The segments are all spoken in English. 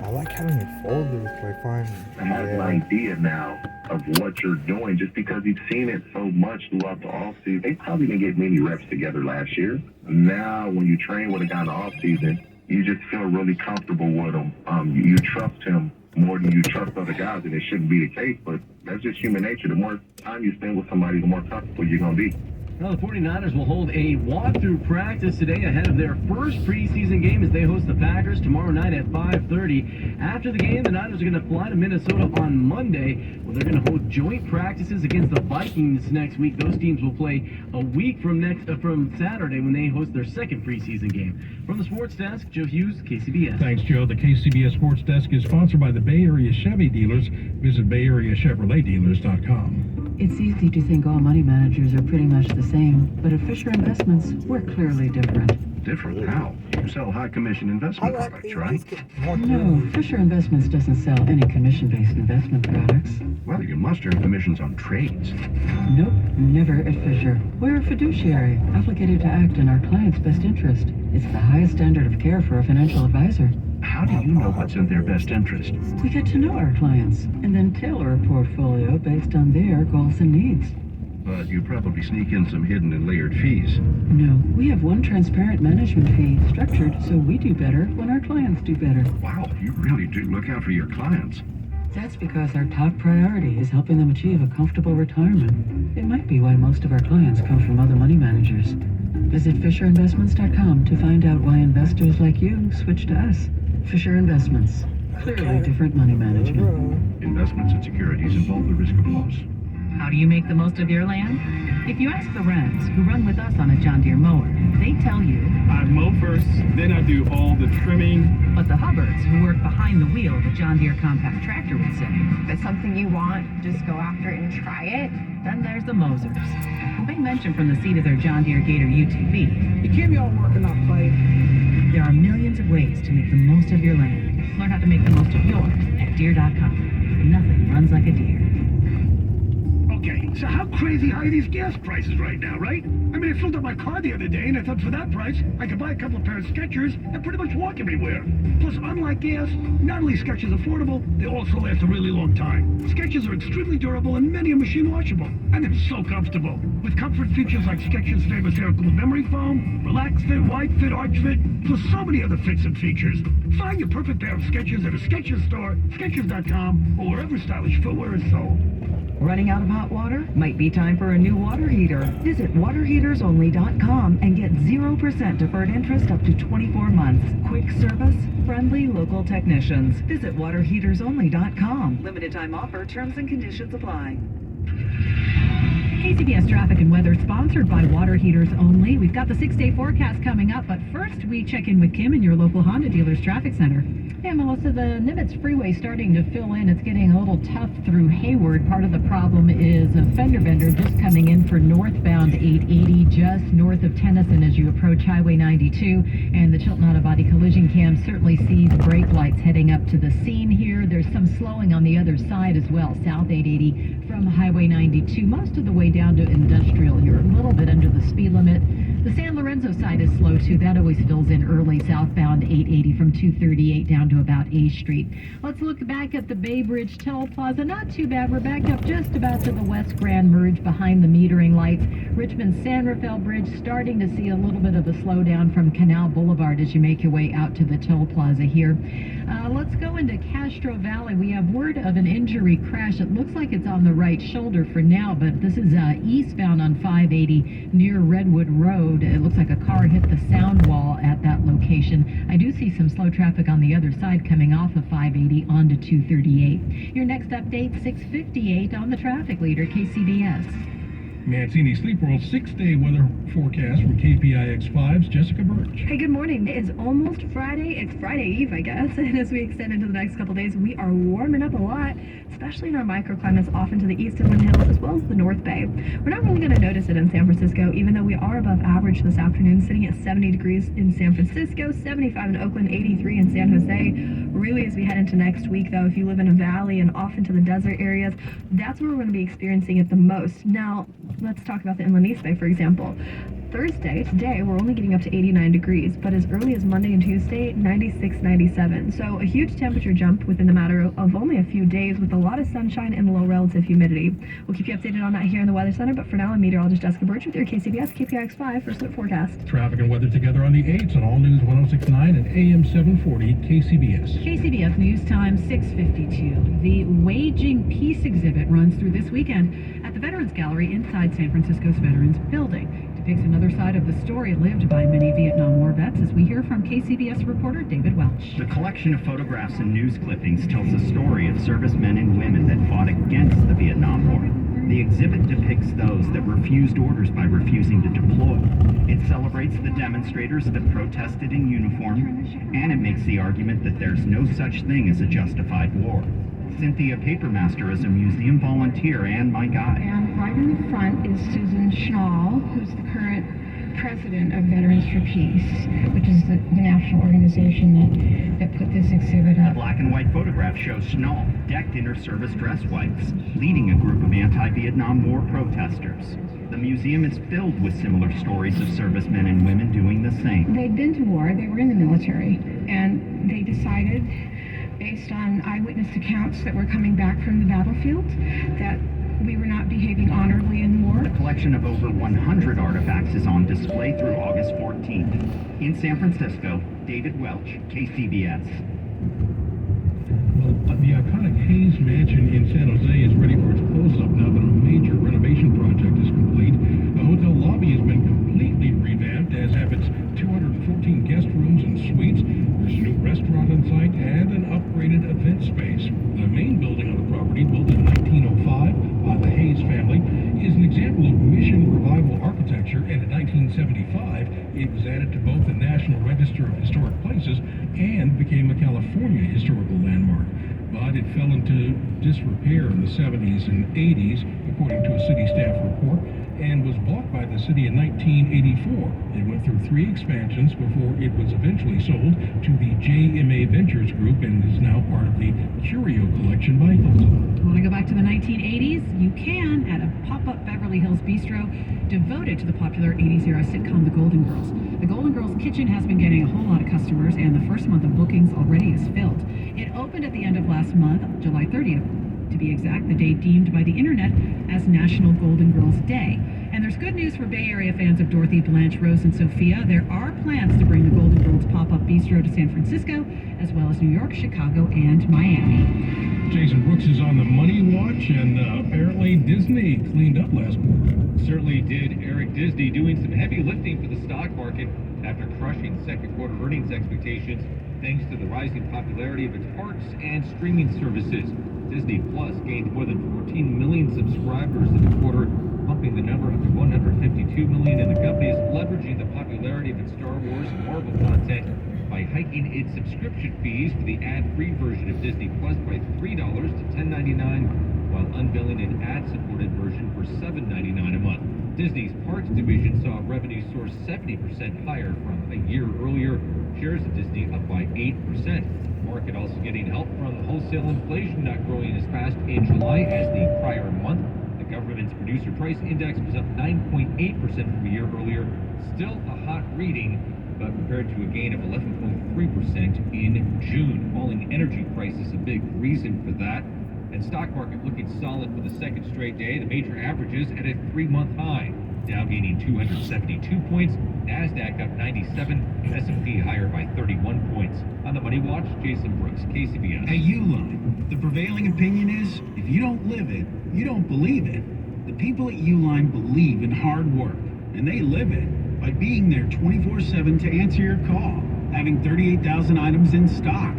I like having it folded. Like, fine. Has an idea now of what you're doing just because he's seen it so much throughout the offseason. They probably didn't get many reps together last year. Now, when you train with a guy in the offseason, you just feel really comfortable with him. You trust him more than you trust other guys, and it shouldn't be the case, but that's just human nature. The more time you spend with somebody, the more comfortable you're going to be. Well, the 49ers will hold a walkthrough practice today ahead of their first preseason game as they host the Packers tomorrow night at 5:30. After the game, the Niners are going to fly to Minnesota on Monday. Well, they're going to hold joint practices against the Vikings next week. Those teams will play a week from Saturday when they host their second preseason game. From the sports desk, Joe Hughes, KCBS. Thanks, Joe. The KCBS Sports Desk is sponsored by the Bay Area Chevy dealers. Visit BayAreaChevroletDealers.com. It's easy to think all money managers are pretty much the same, but at Fisher Investments, we're clearly different. Different? How? You sell high-commission investment products, right? No, Fisher Investments doesn't sell any commission-based investment products. Well, you must earn commissions on trades. Nope, never at Fisher. We're a fiduciary, obligated to act in our client's best interest. It's the highest standard of care for a financial advisor. How do you know what's in their best interest? We get to know our clients and then tailor a portfolio based on their goals and needs. But you probably sneak in some hidden and layered fees. No, we have one transparent management fee structured so we do better when our clients do better. Wow, you really do look out for your clients. That's because our top priority is helping them achieve a comfortable retirement. It might be why most of our clients come from other money managers. Visit FisherInvestments.com to find out why investors like you switch to us. Fisher Investments. Clearly different money management. Investments and securities involve the risk of loss. How do you make the most of your land? If you ask the Wrens, who run with us on a John Deere mower, they tell you, I mow first, then I do all the trimming. but the Hubbards, who work behind the wheel of a John Deere compact tractor, would say, If it's something you want, just go after it and try it. then there's the Mosers, who may mention from the seat of their John Deere Gator UTV. You can't be all work and not play. There are millions of ways to make the most of your land. Learn how to make the most of yours at Deere.com. Nothing runs like a Deere. Okay, so how crazy high are these gas prices right now, right? I mean, I filled up my car the other day, and I thought for that price, I could buy a couple of pairs of Skechers and pretty much walk everywhere. Plus, unlike gas, not only is Skechers affordable, they also last a really long time. Skechers are extremely durable, and many are machine washable. And they're so comfortable. With comfort features like Skechers' famous air-cooled memory foam, Relax Fit, Wide Fit, Arch Fit, plus so many other fits and features. Find your perfect pair of Skechers at a Skechers store, Skechers.com, or wherever stylish footwear is sold. Running out of hot water? Might be time for a new water heater. Visit waterheatersonly.com and get 0% deferred interest up to 24 months. Quick service, friendly local technicians. Visit waterheatersonly.com. Limited time offer, terms and conditions apply. KCBS Traffic and Weather sponsored by Water Heaters Only. We've got the 6-day forecast coming up, but first we check in with Kim in your local Honda dealer's traffic center. Yeah, Melissa, the Nimitz Freeway starting to fill in. It's getting a little tough through Hayward. Part of the problem is a fender bender just coming in for northbound 880, just north of Tennyson as you approach Highway 92. And the Chilton Auto Body collision cam certainly sees brake lights heading up to the scene here. There's some slowing on the other side as well, south 880 from Highway 92, most of the way down to Industrial. You're a little bit under the speed limit. The San Lorenzo side is slow too. That always fills in early southbound 880 from 238 down to about A Street. Let's look back at the Bay Bridge Toll Plaza. Not too bad. We're back up just about to the West Grand Merge behind the metering lights. Richmond San Rafael Bridge starting to see a little bit of a slowdown from Canal Boulevard as you make your way out to the Toll Plaza here. Let's go into Castro Valley. We have word of an injury crash. It looks like it's on the right shoulder for now, but this is eastbound on 580 near Redwood Road. It looks like a car hit the sound wall at that location. I do see some slow traffic on the other side coming off of 580 onto 238. Your next update, 6:58 on the traffic leader, KCBS. Mancini Sleep World 6-day weather forecast from KPIX5's Jessica Birch. Hey, good morning. It's almost Friday. It's Friday Eve, I guess. And as we extend into the next couple days, we are warming up a lot, especially in our microclimates off into the east inland hills as well as the North Bay. We're not really going to notice it in San Francisco, even though we are above average this afternoon, sitting at 70 degrees in San Francisco, 75 in Oakland, 83 in San Jose. Really, as we head into next week, though, if you live in a valley and off into the desert areas, that's where we're going to be experiencing it the most. Now, let's talk about the Inland East Bay, for example. Thursday, today, we're only getting up to 89 degrees, but as early as Monday and Tuesday, 96, 97. So a huge temperature jump within the matter of only a few days with a lot of sunshine and low relative humidity. We'll keep you updated on that here in the Weather Center, but for now, I'm meteorologist Jessica Birch with your KCBS KPIX5 First Alert Forecast. Traffic and weather together on the 8s on All News 106.9 and AM 740 KCBS. KCBS News Time 6:52. The Waging Peace exhibit runs through this weekend at the Veterans Gallery inside San Francisco's Veterans Building. Depicts another side of the story lived by many Vietnam War vets, as we hear from KCBS reporter David Welch. The collection of photographs and news clippings tells the story of servicemen and women that fought against the Vietnam War. The exhibit depicts those that refused orders by refusing to deploy. It celebrates the demonstrators that protested in uniform, and it makes the argument that there's no such thing as a justified war. Cynthia Papermaster is a museum volunteer and my guide. And right in the front is Susan Schnall, who's the current president of Veterans for Peace, which is the national organization that put this exhibit up. The black and white photograph shows Schnall decked in her service dress whites, leading a group of anti-Vietnam War protesters. The museum is filled with similar stories of servicemen and women doing the same. They'd been to war, they were in the military, and they decided, based on eyewitness accounts that were coming back from the battlefield, that we were not behaving honorably in war. The collection of over 100 artifacts is on display through August 14th. In San Francisco, David Welch, KCBS. Well, the iconic Hayes Mansion in San Jose is ready for its close-up now that a major renovation project is complete. The hotel lobby has been completely revamped, as have its 214 guest rooms and suites. There's a new restaurant on site and an upgraded event space. The main building on the property, built in 1905 by the Hayes family, is an example of mission revival architecture, and in 1975 it was added to both the National Register of Historic Places and became a California historical landmark. But it fell into disrepair in the 70s and 80s, according to a city staff report, and was bought by the city in 1984. It went through 3 expansions before it was eventually sold to the JMA Ventures Group and is now part of the Curio Collection by Hilton. Want to go back to the 1980s? You can at a pop-up Beverly Hills bistro devoted to the popular 80s-era sitcom The Golden Girls. The Golden Girls kitchen has been getting a whole lot of customers, and the first month of bookings already is filled. It opened at the end of last month, July 30th. To be exact, the day deemed by the internet as National Golden Girls Day. And there's good news for Bay Area fans of Dorothy, Blanche, Rose, and Sophia. There are plans to bring the Golden Girls pop-up bistro to San Francisco, as well as New York, Chicago, and Miami. Jason Brooks is on the money watch, and apparently Disney cleaned up last quarter. Certainly did. Eric Disney doing some heavy lifting for the stock market after crushing second quarter earnings expectations thanks to the rising popularity of its parks and streaming services. Disney Plus gained more than 14 million subscribers in the quarter, pumping the number up to 152 million, and the company is leveraging the popularity of its Star Wars and Marvel content by hiking its subscription fees for the ad-free version of Disney Plus by $3 to $10.99, while unveiling an ad-supported version for $7.99 a month. Disney's Parks division saw revenue soar 70% higher from a year earlier. Shares of Disney up by 8%. Market also getting help from wholesale inflation not growing as fast in July as the prior month. The government's producer price index was up 9.8% from a year earlier. Still a hot reading, but compared to a gain of 11.3% in June. Falling energy prices a big reason for that. And stock market looking solid for the second straight day. The major averages at a 3-month high. Dow gaining 272 points, NASDAQ up 97, S&P higher by 31 points. On the Money Watch, Jason Brooks, KCBS. At Uline, the prevailing opinion is, if you don't live it, you don't believe it. The people at Uline believe in hard work, and they live it by being there 24/7 to answer your call, having 38,000 items in stock,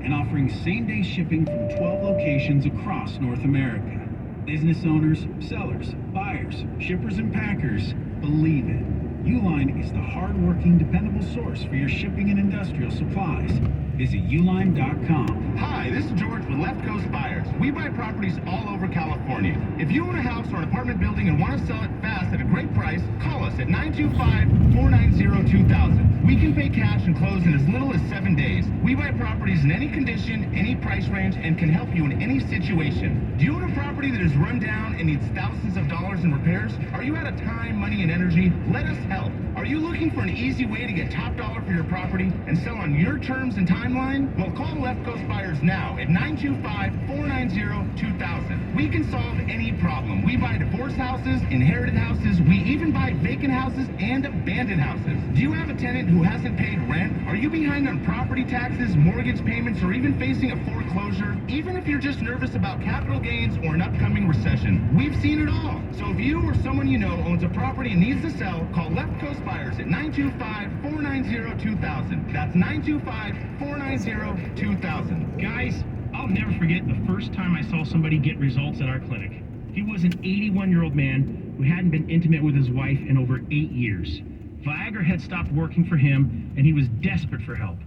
and offering same-day shipping from 12 locations across North America. Business owners, sellers, buyers, shippers, and packers believe it. Uline is the hard-working, dependable source for your shipping and industrial supplies. Visit uline.com. Hi, this is George with Left Coast Buyers. We buy properties all over California. If you own a house or an apartment building and want to sell it fast at a great price, call us at 925-490-2000. We can pay cash and close in as little as 7 days. We buy properties in any condition, any price range, and can help you in any situation. Do you own a property that is run down and needs thousands of dollars in repairs? Are you out of time, money, and energy? Let us help. Are you looking for an easy way to get top dollar for your property and sell on your terms and timeline? Well, call Left Coast Buyers now at 925-490-2000. We can solve any problem. We buy divorce houses, inherited houses. We even buy vacant houses and abandoned houses. Do you have a tenant who hasn't paid rent? Are you behind on property taxes, mortgage payments, or even facing a foreclosure? Even if you're just nervous about capital gains or an upcoming recession, we've seen it all. So if you or someone you know owns a property and needs to sell, call Left Coast Buyers at 925-490-2000. That's 925-490-2000. Guys, I'll never forget the first time I saw somebody get results at our clinic. He was an 81-year-old man who hadn't been intimate with his wife in over 8 years. Viagra had stopped working for him, and he was desperate for help.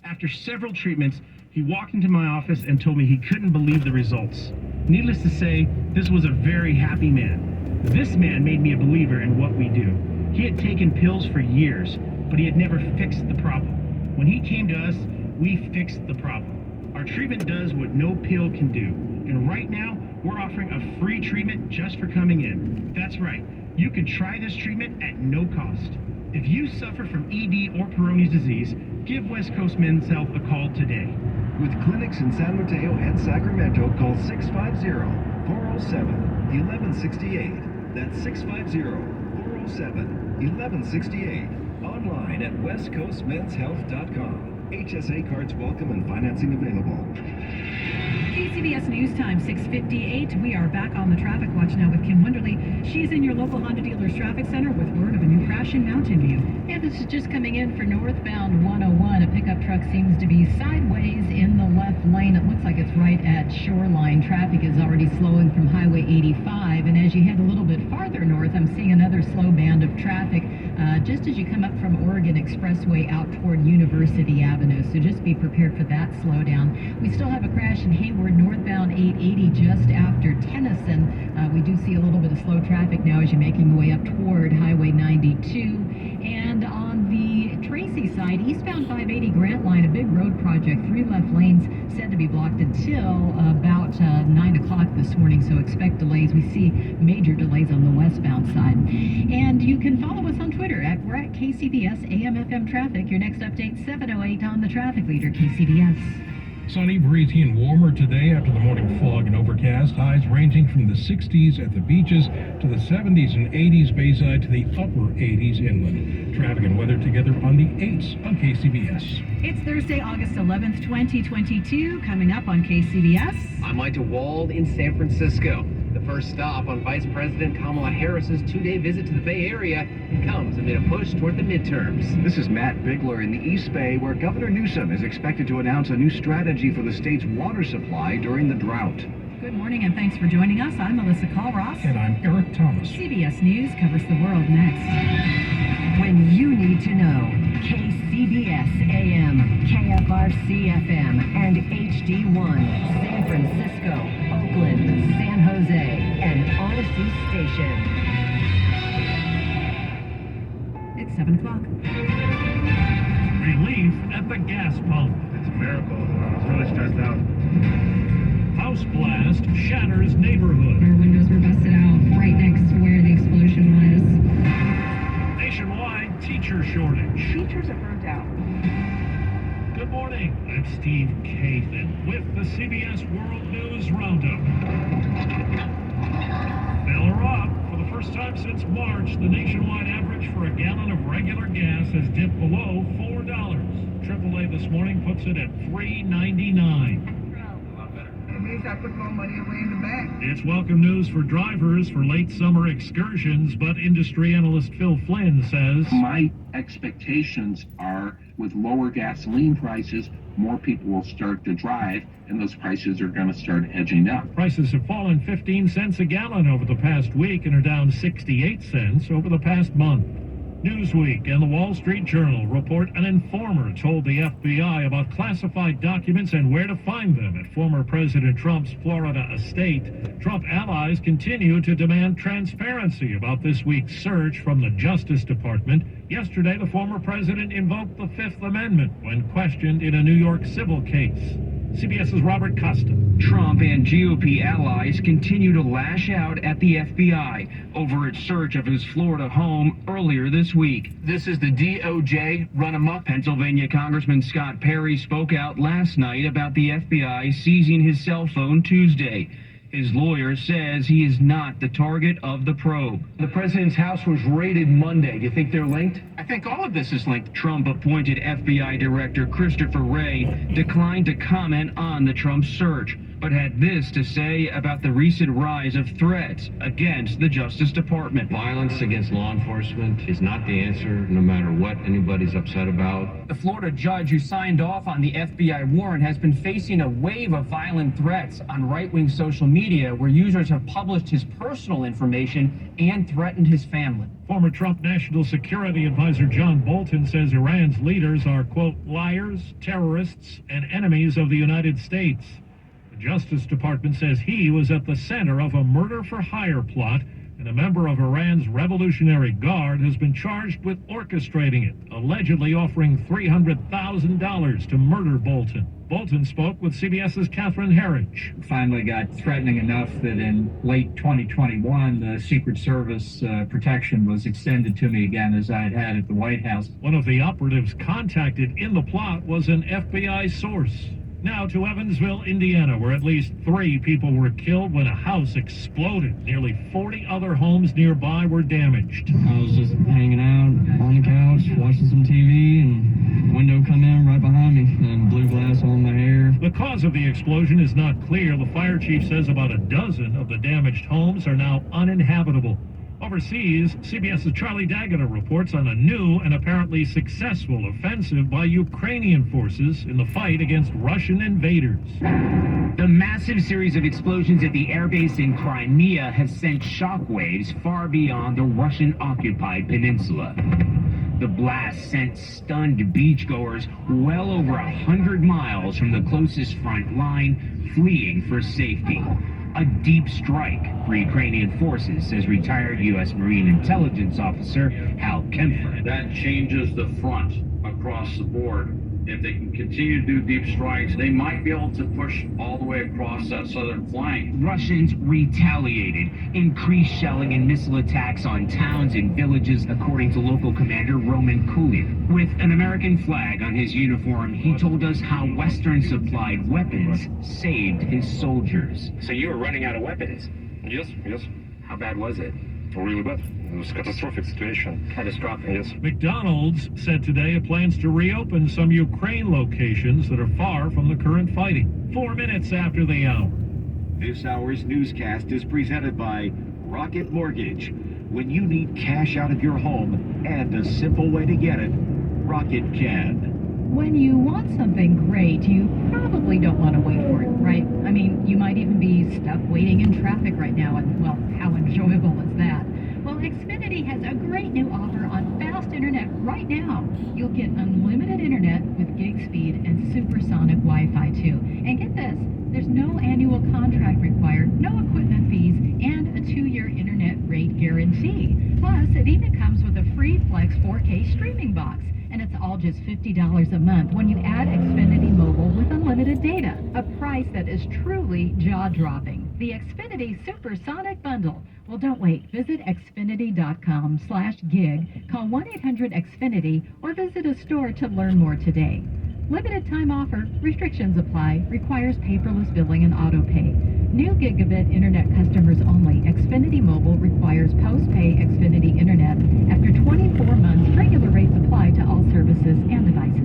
After several treatments, he walked into my office and told me he couldn't believe the results. Needless to say, this was a very happy man. This man made me a believer in what we do. He had taken pills for years, but he had never fixed the problem. When he came to us, we fixed the problem. Our treatment does what no pill can do. And right now, we're offering a free treatment just for coming in. That's right. You can try this treatment at no cost. If you suffer from ED or Peyronie's disease, give West Coast Men's Health a call today. With clinics in San Mateo and Sacramento, call 650-407-1168. That's 650-407-1168. Online at westcoastmenshealth.com. HSA cards welcome and financing available. KCBS News Time, 6:58. We are back on the traffic watch now with Kim Wonderly. She's in your local Honda dealer's traffic center with word of a new crash in Mountain View. Yeah, this is just coming in for northbound 101. A pickup truck seems to be sideways in the left lane. It looks like it's right at Shoreline. Traffic is already slowing from Highway 85. And as you head a little bit farther north, I'm seeing another slow band of traffic just as you come up from Oregon Expressway out toward University Avenue. So just be prepared for that slowdown. We still have a crash in Hayward, northbound 880 just after Tennyson. We do see a little bit of slow traffic now as you're making your way up toward Highway 92. And on the Tracy side, eastbound 580 Grant Line, a big road project, 3 left lanes said to be blocked until about 9 o'clock this morning, so expect delays. We see major delays on the westbound side. And you can follow us on Twitter we're at KCBS AM/FM Traffic. Your next update, 7:08 on the traffic leader, KCBS. Sunny, breezy, and warmer today after the morning fog and overcast. Highs ranging from the 60s at the beaches to the 70s and 80s Bayside to the upper 80s inland. Traffic and weather together on the 8s on KCBS. It's Thursday, August 11th, 2022. Coming up on KCBS. I'm Mike DeWald in San Francisco. The first stop on Vice President Kamala Harris's 2-day visit to the Bay Area comes amid a push toward the midterms. This is Matt Bigler in the East Bay, where Governor Newsom is expected to announce a new strategy for the state's water supply during the drought. Good morning and thanks for joining us. I'm Melissa Colross. And I'm Eric Thomas. CBS News covers the world next. When you need to know, KCBS AM, KFRC FM, and HD1, San Francisco, Oakland, San Jose, and Odyssey Station. It's 7 o'clock. Relief at the gas pump. It's a miracle. I was really stressed out. House blast shatters neighborhood. Our windows were busted out right next to where the explosion was. Nationwide teacher shortage. Teachers are burnt out. Good morning. I'm Steve Kathan with the CBS World News Roundup. Fill her up. For the first time since March, the nationwide average for a gallon of regular gas has dipped below $4. AAA this morning puts it at $3.99. It means I put more money away in the bank. It's welcome news for drivers for late summer excursions, but industry analyst Phil Flynn says, my expectations are with lower gasoline prices, more people will start to drive, and those prices are going to start edging up. Prices have fallen 15 cents a gallon over the past week and are down 68 cents over the past month. Newsweek and the Wall Street Journal report an informer told the FBI about classified documents and where to find them at former President Trump's Florida estate. Trump allies continue to demand transparency about this week's search from the Justice Department. Yesterday, the former president invoked the Fifth Amendment when questioned in a New York civil case. CBS's Robert Costa. Trump and GOP allies continue to lash out at the FBI over its search of his Florida home earlier this week. This is the DOJ run amok. Pennsylvania Congressman Scott Perry spoke out last night about the FBI seizing his cell phone Tuesday. His lawyer says he is not the target of the probe. The president's house was raided Monday. Do you think they're linked? I think all of this is linked. Trump-appointed FBI Director Christopher Wray declined to comment on the Trump search, but had this to say about the recent rise of threats against the Justice Department. Violence against law enforcement is not the answer, no matter what anybody's upset about. The Florida judge who signed off on the FBI warrant has been facing a wave of violent threats on right-wing social media where users have published his personal information and threatened his family. Former Trump National Security Advisor John Bolton says Iran's leaders are, quote, liars, terrorists, and enemies of the United States. The Justice Department says he was at the center of a murder-for-hire plot, and a member of Iran's Revolutionary Guard has been charged with orchestrating it, allegedly offering $300,000 to murder Bolton. Bolton spoke with CBS's Catherine Herridge. Finally got threatening enough that in late 2021, the Secret Service protection was extended to me again, as I had at the White House. One of the operatives contacted in the plot was an FBI source. Now to Evansville, Indiana, where at least 3 people were killed when a house exploded. Nearly 40 other homes nearby were damaged. I was just hanging out on the couch, watching some TV, and a window come in right behind me, and blue glass on my hair. The cause of the explosion is not clear. The fire chief says about a dozen of the damaged homes are now uninhabitable. Overseas, CBS's Charlie D'Agata reports on a new and apparently successful offensive by Ukrainian forces in the fight against Russian invaders. The massive series of explosions at the airbase in Crimea has sent shockwaves far beyond the Russian-occupied peninsula. The blast sent stunned beachgoers well over 100 miles from the closest front line, fleeing for safety. A deep strike for Ukrainian forces, says retired U.S. Marine Intelligence Officer Hal Kempfer. That changes the front across the board. If they can continue to do deep strikes, they might be able to push all the way across that southern flank. Russians retaliated, increased shelling and missile attacks on towns and villages, according to local commander Roman Kulin. With an American flag on his uniform, he told us how Western-supplied weapons saved his soldiers. So you were running out of weapons? Yes. How bad was it? Really bad. It was a catastrophic situation. Catastrophic? Yes. McDonald's said today it plans to reopen some Ukraine locations that are far from the current fighting. 4 minutes after the hour. This hour's newscast is presented by Rocket Mortgage. When you need cash out of your home and a simple way to get it, Rocket can. When you want something great, you probably don't want to wait for it, right? I mean, you might even be stuck waiting in traffic right now, and, well, how enjoyable is that? Well, Xfinity has a great new offer on fast internet right now. You'll get unlimited internet with gig speed and supersonic Wi-Fi too. And get this, there's no annual contract required, no equipment fees, and a 2-year internet rate guarantee. Plus, it even comes with a free Flex 4K streaming box. And it's all just $50 a month when you add Xfinity Mobile with unlimited data, a price that is truly jaw-dropping. The Xfinity Supersonic Bundle. Well, don't wait. Visit Xfinity.com/gig, call 1-800-XFINITY, or visit a store to learn more today. Limited time offer, restrictions apply, requires paperless billing and auto pay. New gigabit internet customers only. Xfinity Mobile requires post-pay Xfinity internet. After 24 months, regular rates apply to all services and devices.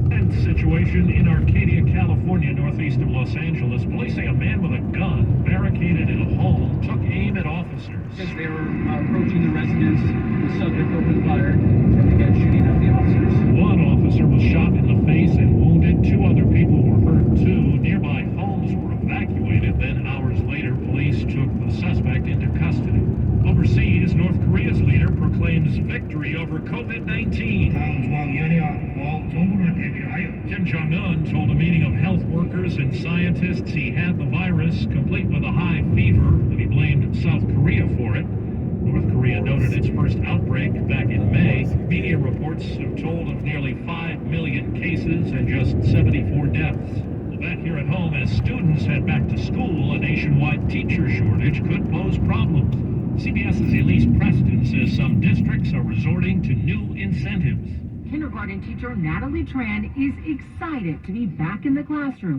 Tense situation in Arcadia, California, northeast of Los Angeles. Police say a man with a gun barricaded in a home took aim at officers. As they were approaching the residence, the subject opened fire and began shooting at the officers. One officer was shot in the face and wounded. 2 other people were hurt too. Nearby homes were evacuated. Then hours later, police took the suspect into custody. Overseas, North Korea's leader proclaimed told a meeting of health workers and scientists he had the virus, complete with a high fever, and he blamed South Korea for it. North Korea noted its first outbreak back in May. Media reports have told of nearly 5 million cases and just 74 deaths. Back here at home, as students head back to school, a nationwide teacher shortage could pose problems. CBS's Elise Preston says some districts are resorting to new incentives. Kindergarten teacher Natalie Tran is excited to be back in the classroom.